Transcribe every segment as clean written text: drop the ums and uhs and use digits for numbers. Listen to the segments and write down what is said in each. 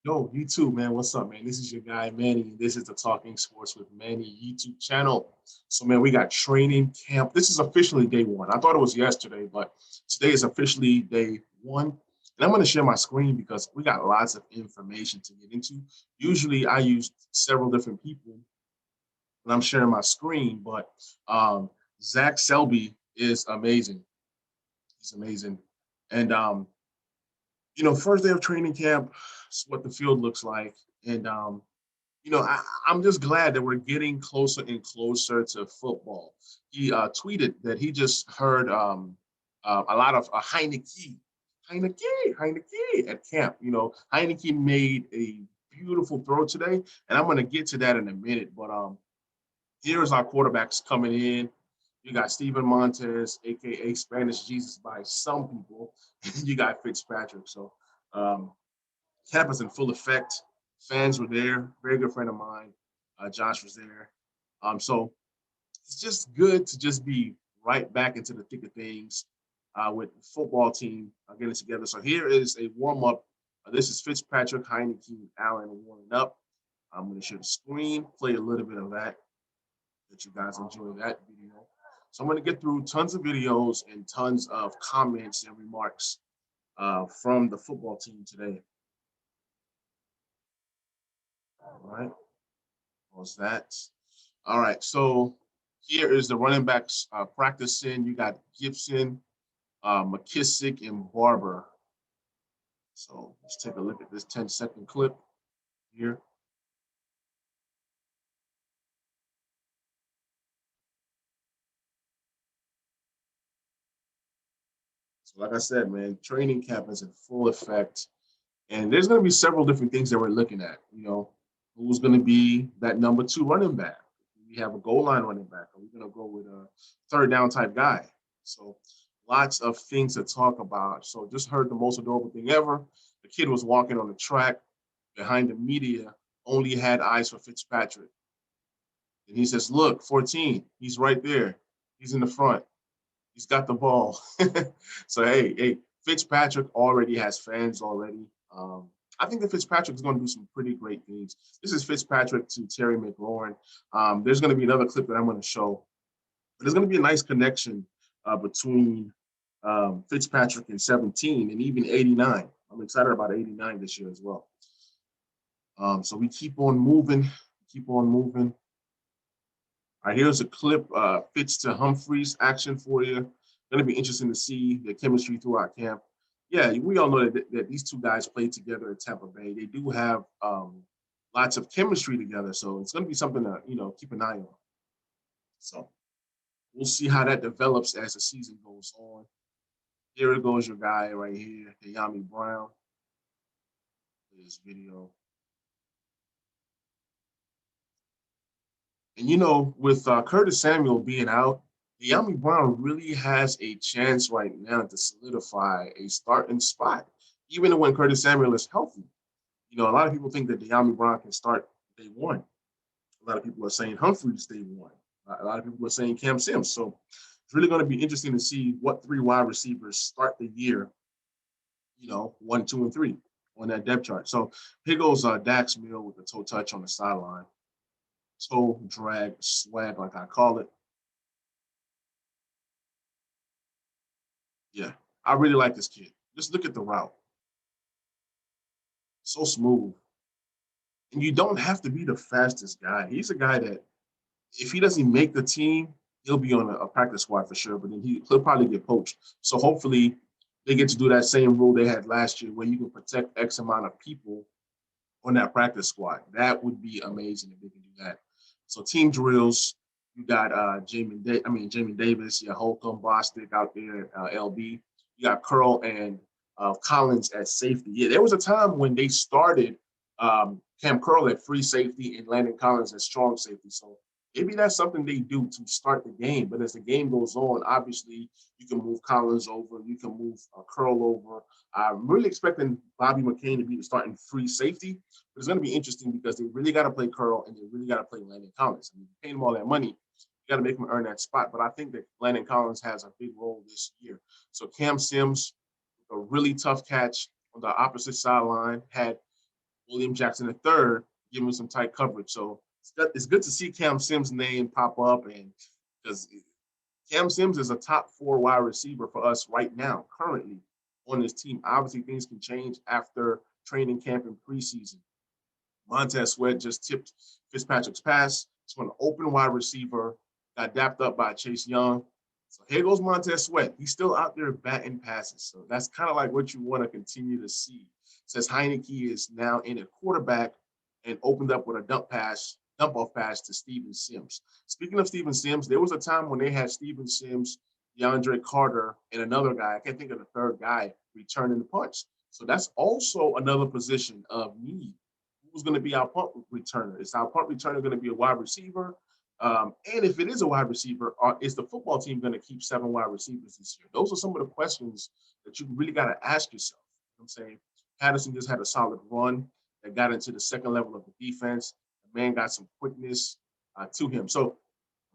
Yo, you too, man. What's up, man? This is your guy, Manny, and this is the Talking Sports with Manny YouTube channel. So, man, we got training camp. This is officially day one. I thought it was yesterday, but today is officially day one. And I'm going to share my screen because we got lots of information to get into. Usually, I use several different people when I'm sharing my screen, but Zach Selby is amazing. He's amazing. And first day of training camp, is what the field looks like. And I'm just glad that we're getting closer and closer to football. He tweeted that he just heard a lot of Heineke at camp. Heineke made a beautiful throw today, and I'm going to get to that in a minute. But here's our quarterbacks coming in. You got Steven Montez, aka Spanish Jesus by some people, and you got Fitzpatrick. So um, camp is in full effect. Fans were there. Very good friend of mine, Josh was there. So it's just good to just be right back into the thick of things with the football team getting together. So here is a warm up. This is Fitzpatrick, Heineke, Allen warming up. I'm going to share the screen, play a little bit of that. That you guys enjoy that video. So I'm going to get through tons of videos and tons of comments and remarks from the football team today. All right. What was that? All right. So here is the running backs practicing. You got Gibson, McKissick, and Barber. So let's take a look at this 10-second clip here. So like I said, man, training camp is in full effect. And there's going to be several different things that we're looking at. Who's going to be that number 2 running back? We have a goal line running back. Are we going to go with a third down type guy? So lots of things to talk about. So just heard the most adorable thing ever. The kid was walking on the track behind the media, only had eyes for Fitzpatrick. And he says, look, 14, he's right there. He's in the front. He's got the ball. So, hey, Fitzpatrick already has fans already. I think that Fitzpatrick is going to do some pretty great things. This is Fitzpatrick to Terry McLaurin. There's going to be another clip that I'm going to show. But there's going to be a nice connection between Fitzpatrick and 17 and even 89. I'm excited about 89 this year as well. So we keep on moving, All right, here's a clip, Fitz to Humphreys action for you. Going to be interesting to see the chemistry throughout camp. Yeah, we all know that these two guys played together at Tampa Bay. They do have lots of chemistry together, so it's going to be something to keep an eye on. So we'll see how that develops as the season goes on. Here it goes, your guy right here, Dyami Brown. This video. And with Curtis Samuel being out, Dyami Brown really has a chance right now to solidify a starting spot, even when Curtis Samuel is healthy. A lot of people think that Dyami Brown can start day one. A lot of people are saying Humphreys day one. A lot of people are saying Cam Sims. So it's really going to be interesting to see what 3 wide receivers start the year, 1, 2, and 3 on that depth chart. So here goes Dax Milne with the toe touch on the sideline. Toe drag swag, like I call it. Yeah, I really like this kid. Just look at the route. So smooth. And you don't have to be the fastest guy. He's a guy that if he doesn't make the team, he'll be on a practice squad for sure, but then he'll probably get poached. So hopefully they get to do that same rule they had last year where you can protect X amount of people on that practice squad. That would be amazing if they can do that. So team drills, you got Jamin Davis, you got Holcomb, Bostic out there at LB. You got Curl and Collins at safety. Yeah, there was a time when they started Cam Curl at free safety and Landon Collins at strong safety. So maybe that's something they do to start the game. But as the game goes on, obviously you can move Collins over, you can move Curl over. I'm really expecting Bobby McCain to be the starting free safety. But it's going to be interesting because they really got to play Curl and they really got to play Landon Collins. I mean, paying him all that money, you got to make him earn that spot. But I think that Landon Collins has a big role this year. So Cam Sims, a really tough catch on the opposite sideline, had William Jackson III, giving him some tight coverage. So it's good to see Cam Sims' name pop up, and because Cam Sims is a top 4 wide receiver for us right now, currently on this team. Obviously, things can change after training camp and preseason. Montez Sweat just tipped Fitzpatrick's pass to an open wide receiver, got dapped up by Chase Young. So here goes Montez Sweat. He's still out there batting passes. So that's kind of like what you want to continue to see. It says Heineke is now in a quarterback and opened up with a dump off pass to Steven Sims. Speaking of Steven Sims, there was a time when they had Steven Sims, DeAndre Carter, and another guy, I can't think of the third guy, returning the punch. So that's also another position of need. Who's going to be our punt returner? Is our punt returner going to be a wide receiver? And if it is a wide receiver, is the football team going to keep 7 wide receivers this year? Those are some of the questions that you really got to ask yourself. You know what I'm saying? Patterson just had a solid run that got into the second level of the defense. The man got some quickness to him. So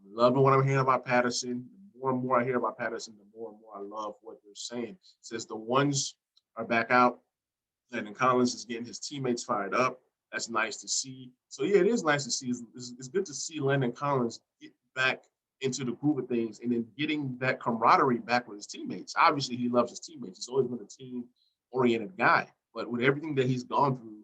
I'm loving what I'm hearing about Patterson. The more and more I hear about Patterson, the more and more I love what they're saying. It says the ones are back out. Landon Collins is getting his teammates fired up. That's nice to see. So, yeah, it is nice to see. It's good to see Landon Collins get back into the groove of things and then getting that camaraderie back with his teammates. Obviously, he loves his teammates. He's always been a team-oriented guy. But with everything that he's gone through,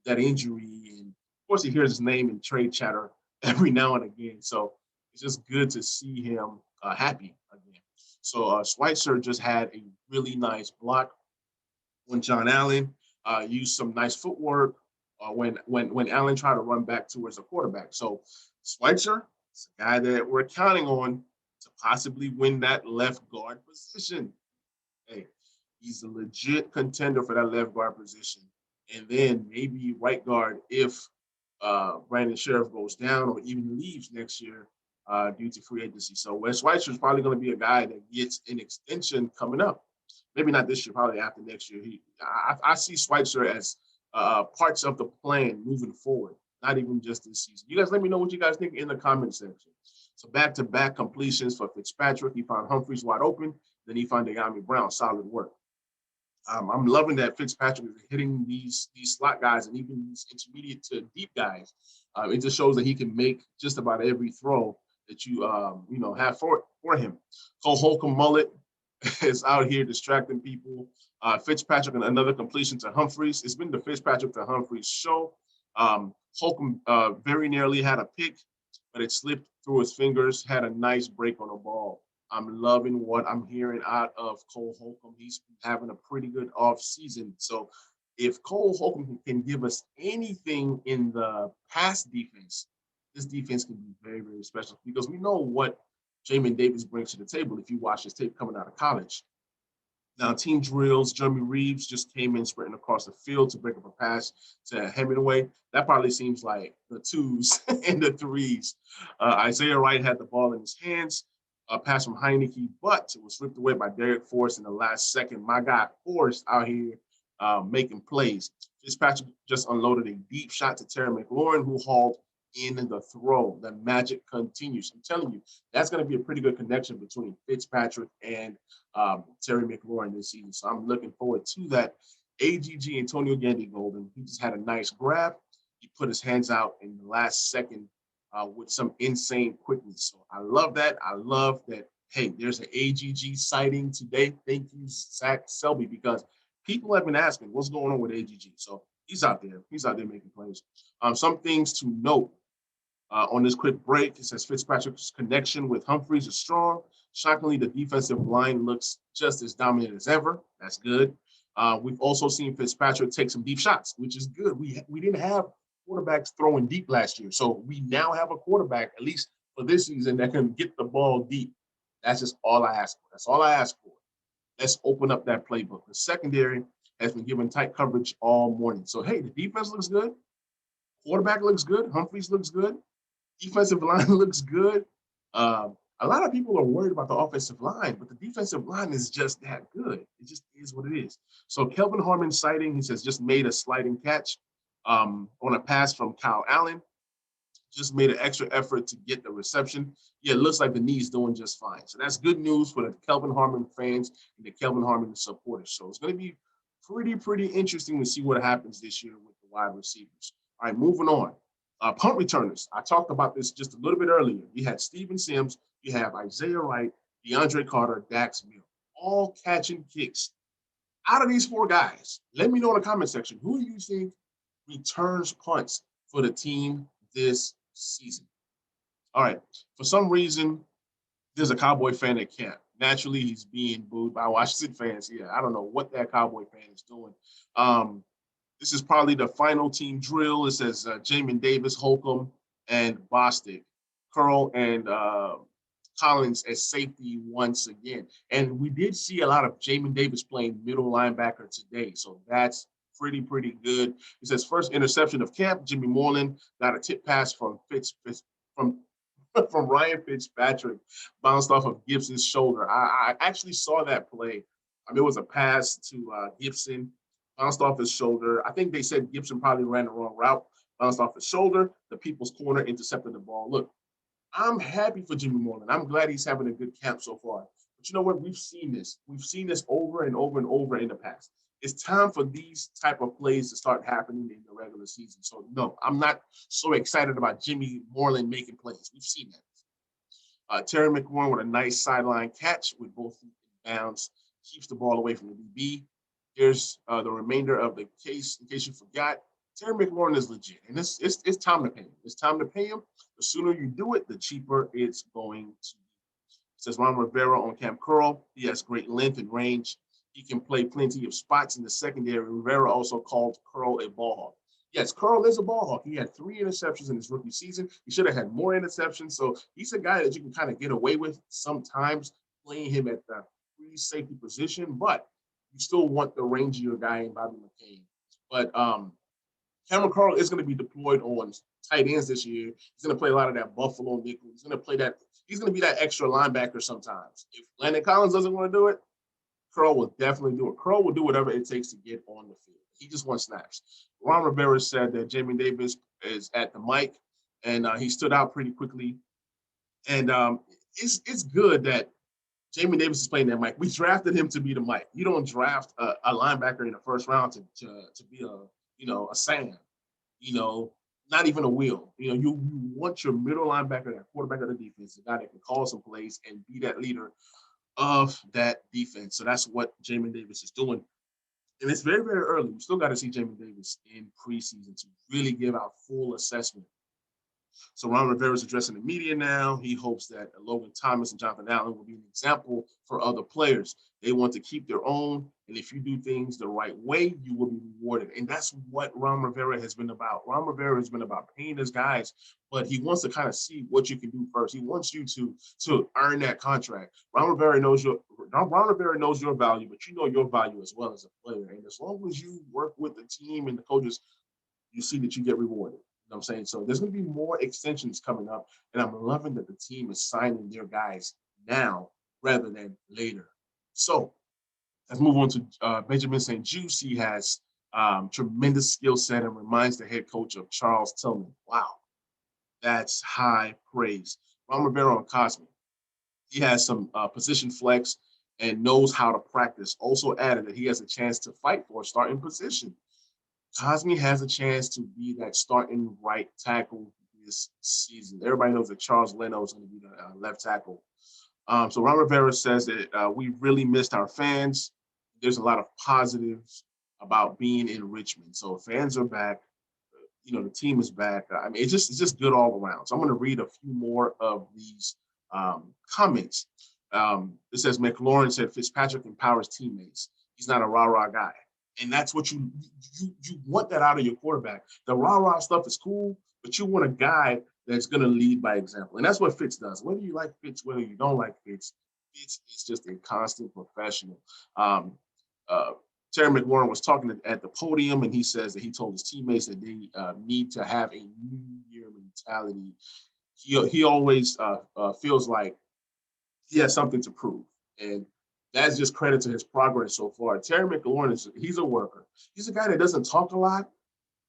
that injury, and of course he hears his name in trade chatter every now and again. So it's just good to see him happy again. So Schweitzer just had a really nice block when John Allen used some nice footwork when Allen tried to run back towards the quarterback. So Schweitzer is a guy that we're counting on to possibly win that left guard position. Hey, he's a legit contender for that left guard position. And then maybe right guard if Brandon Sheriff goes down or even leaves next year due to free agency. So Wes Schweitzer is probably going to be a guy that gets an extension coming up. Maybe not this year, probably after next year. I see Schweitzer as parts of the plan moving forward, not even just this season. You guys let me know what you guys think in the comment section. So back-to-back completions for Fitzpatrick. He found Humphries wide open. Then he found Dyami Brown. Solid work. I'm loving that Fitzpatrick is hitting these slot guys and even these intermediate to deep guys. It just shows that he can make just about every throw that you have for him. Cole Holcomb mullet is out here distracting people. Fitzpatrick and another completion to Humphries. It's been the Fitzpatrick to Humphries show. Holcomb very nearly had a pick, but it slipped through his fingers, had a nice break on the ball. I'm loving what I'm hearing out of Cole Holcomb. He's having a pretty good off season. So if Cole Holcomb can give us anything in the pass defense, this defense can be very, very special because we know what Jamin Davis brings to the table if you watch his tape coming out of college. Now, team drills, Jeremy Reeves just came in sprinting across the field to break up a pass to Hemingway. That probably seems like the 2s and the 3s. Isaiah Wright had the ball in his hands, pass from Heineke, but it was ripped away by Derek Forrest in the last second. My guy Forrest out here making plays. Fitzpatrick just unloaded a deep shot to Terry McLaurin, who hauled in the throw. The magic continues. I'm telling you, that's going to be a pretty good connection between Fitzpatrick and Terry McLaurin this season. So I'm looking forward to that. AGG, Antonio Gandy Golden, he just had a nice grab. He put his hands out in the last second with some insane quickness. So I love that. I love that, hey, there's an AGG sighting today. Thank you, Zach Selby, because people have been asking what's going on with AGG. So he's out there. He's out there making plays. Some things to note. On this quick break, it says Fitzpatrick's connection with Humphries is strong. Shockingly, the defensive line looks just as dominant as ever. That's good. We've also seen Fitzpatrick take some deep shots, which is good. We didn't have quarterbacks throwing deep last year. So we now have a quarterback, at least for this season, that can get the ball deep. That's just all I ask for. That's all I ask for. Let's open up that playbook. The secondary has been given tight coverage all morning. So, hey, the defense looks good. Quarterback looks good. Humphries looks good. Defensive line looks good. A lot of people are worried about the offensive line, but the defensive line is just that good. It just is what it is. So Kelvin Harmon sighting, he says, just made a sliding catch on a pass from Kyle Allen. Just made an extra effort to get the reception. Yeah, it looks like the knee's doing just fine. So that's good news for the Kelvin Harmon fans and the Kelvin Harmon supporters. So it's going to be pretty interesting to see what happens this year with the wide receivers. All right, moving on. Punt returners. I talked about this just a little bit earlier. You had Steven Sims, you have Isaiah Wright, DeAndre Carter, Dax Milne, all catching kicks. Out of these four guys, let me know in the comment section, who do you think returns punts for the team this season? All right. For some reason, there's a Cowboy fan at camp. Naturally, he's being booed by Washington fans. Yeah, I don't know what that Cowboy fan is doing. This is probably the final team drill. It says Jamin Davis, Holcomb, and Bostic, Curl, and Collins as safety once again. And we did see a lot of Jamin Davis playing middle linebacker today. So that's pretty good. It says first interception of camp. Jimmy Moreland got a tip pass from from from Ryan Fitzpatrick, bounced off of Gibson's shoulder. I actually saw that play. It was a pass to Gibson, bounced off his shoulder. I think they said Gibson probably ran the wrong route, bounced off his shoulder. The people's corner intercepted the ball. Look, I'm happy for Jimmy Moreland. I'm glad he's having a good camp so far. But you know what? We've seen this. We've seen this over and over and over in the past. It's time for these type of plays to start happening in the regular season. So, no, I'm not so excited about Jimmy Moreland making plays. We've seen that. Terry McLaurin with a nice sideline catch with both feet in bounds, keeps the ball away from the DB. Here's the remainder of the case, in case you forgot. Terry McLaurin is legit, and it's time to pay him. It's time to pay him. The sooner you do it, the cheaper it's going to be. It says Ron Rivera on Cam Curl. He has great length and range. He can play plenty of spots in the secondary. Rivera also called Curl a ball hawk. Yes, Curl is a ball hawk. He had 3 interceptions in his rookie season. He should have had more interceptions. So he's a guy that you can kind of get away with sometimes playing him at the free safety position, but you still want the rangier guy in Bobby McCain. But Cameron Curl is going to be deployed on tight ends this year. He's going to play a lot of that Buffalo nickel. He's going to play that. He's going to be that extra linebacker sometimes. If Landon Collins doesn't want to do it, Curl will definitely do it. Curl will do whatever it takes to get on the field. He just wants snaps. Ron Rivera said that Jamin Davis is at the mic, and he stood out pretty quickly. And it's good that Jamin Davis is playing that mic. We drafted him to be the mic. You don't draft a linebacker in the first round to be a Sam, not even a Will. You want your middle linebacker, that quarterback of the defense, the guy that can call some plays and be that leader of that defense. So that's what Jamin Davis is doing. And it's very early. We still got to see Jamin Davis in preseason to really give our full assessment. So Ron Rivera is addressing the media now. He hopes that Logan Thomas and Jonathan Allen will be an example for other players. They want to keep their own, and if you do things the right way, you will be rewarded. And that's what Ron Rivera has been about. Ron Rivera has been about paying his guys, but he wants to kind of see what you can do first. He wants you to earn that contract. Ron Rivera knows your value, but you know your value as well as a player. And as long as you work with the team and the coaches, you see that you get rewarded. You know what I'm saying? So there's going to be more extensions coming up, and I'm loving that the team is signing their guys now rather than later. So let's move on to Benjamin St-Juste. He has tremendous skill set and reminds the head coach of Charles Tillman. Wow, that's high praise. Ron Rivera on Cosmi. He has some position flex and knows how to practice. Also added that he has a chance to fight for a starting position. Cosmi has a chance to be that starting right tackle this season. Everybody knows that Charles Leno is going to be the left tackle. So Ron Rivera says that we really missed our fans. There's a lot of positives about being in Richmond. So fans are back. The team is back. It's just good all around. So I'm going to read a few more of these comments. It says McLaurin said Fitzpatrick empowers teammates. He's not a rah-rah guy. And that's what you want that out of your quarterback. The rah-rah stuff is cool, but you want a guy that's going to lead by example. And that's what Fitz does. Whether you like Fitz, whether you don't like Fitz, Fitz is just a constant professional. Terry McLaurin was talking at the podium, and he says that he told his teammates that they need to have a new year mentality. He always feels like he has something to prove. And that's just credit to his progress so far. Terry McLaurin he's a worker. He's a guy that doesn't talk a lot,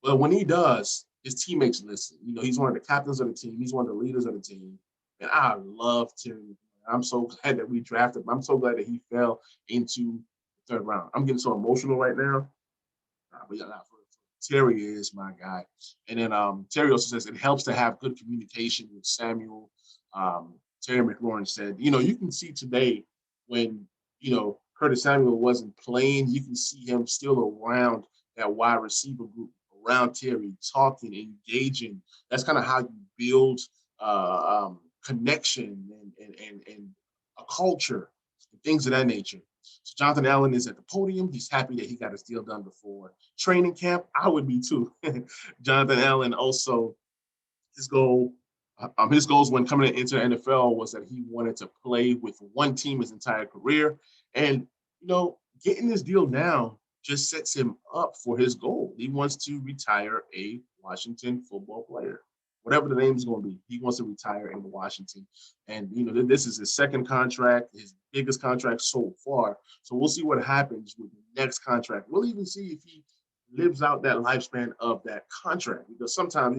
but when he does, his teammates listen. He's one of the captains of the team. He's one of the leaders of the team. And I love Terry McLaurin. I'm so glad that we drafted him. I'm so glad that he fell into the third round. I'm getting so emotional right now. But yeah, Terry is my guy. And then Terry also says it helps to have good communication with Samuel. Terry McLaurin said, you can see today when, Curtis Samuel wasn't playing, you can see him still around that wide receiver group, around Terry, talking, engaging. That's kind of how you build connection and a culture, things of that nature. So Jonathan Allen is at the podium. He's happy that he got his deal done before training camp. I would be too. Jonathan Allen also, his goals when coming into the NFL was that he wanted to play with one team his entire career. And, getting this deal now just sets him up for his goal. He wants to retire a Washington football player. Whatever the name is going to be, he wants to retire in Washington. And, this is his second contract, his biggest contract so far. So we'll see what happens with the next contract. We'll even see if he lives out that lifespan of that contract, because sometimes,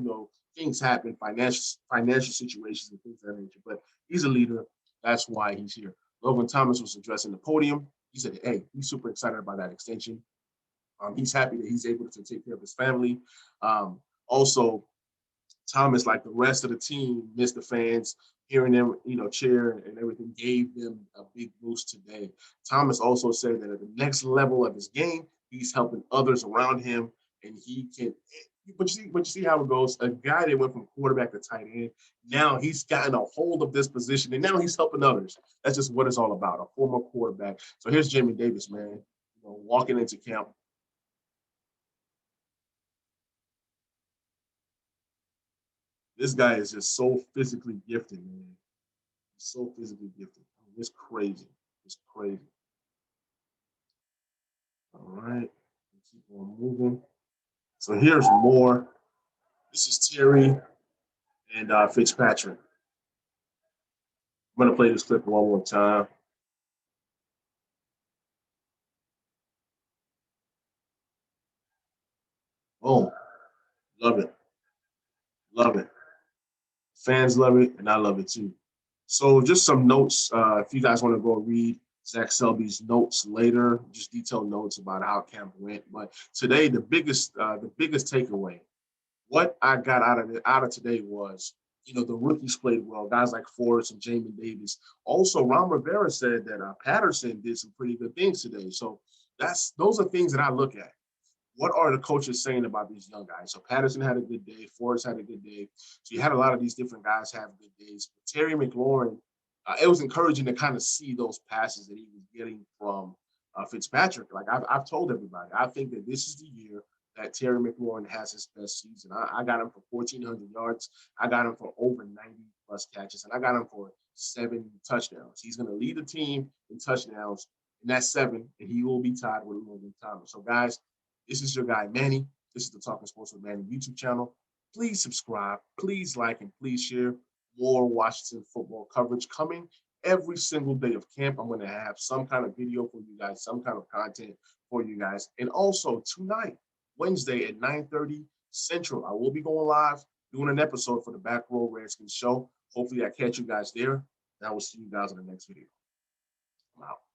things happen, financial situations and things of that nature. But he's a leader. That's why he's here. Logan Thomas was addressing the podium. He said, hey, he's super excited about that extension. He's happy that he's able to take care of his family. Also, Thomas, like the rest of the team, missed the fans, hearing them, cheer and everything, gave them a big boost today. Thomas also said that at the next level of his game, he's helping others around him, and he can. But you see how it goes. A guy that went from quarterback to tight end, now he's gotten a hold of this position, and now he's helping others. That's just what it's all about. A former quarterback. So here's Jamie Davis, man, walking into camp. This guy is just so physically gifted, man. He's so physically gifted. It's crazy. It's crazy. All right. Let's keep on moving. So here's more. This is Terry and Fitzpatrick. I'm going to play this clip one more time. Oh, love it. Love it. Fans love it, and I love it too. So just some notes. If you guys want to go read Zach Selby's notes later, just detailed notes about how camp went. But today, the biggest takeaway, what I got out of today was, the rookies played well. Guys like Forrest and Jamin Davis. Also, Ron Rivera said that Patterson did some pretty good things today. So those are things that I look at. What are the coaches saying about these young guys? So Patterson had a good day. Forrest had a good day. So you had a lot of these different guys have good days. But Terry McLaurin, it was encouraging to kind of see those passes that he was getting from Fitzpatrick. Like I've told everybody, I think that this is the year that Terry McLaurin has his best season. I got him for 1,400 yards. I got him for over 90 plus catches, and I got him for 7 touchdowns. He's going to lead the team in touchdowns, and that's 7, and he will be tied with Logan Thomas. So, guys, this is your guy, Manny. This is the Talking Sports with Manny YouTube channel. Please subscribe, please like, and please share. More Washington football coverage coming every single day of camp. I'm going to have some kind of video for you guys, some kind of content for you guys. And also tonight, Wednesday at 9:30 Central, I will be going live doing an episode for the Back Row Redskins show. Hopefully I catch you guys there. And I will see you guys in the next video. I'm out.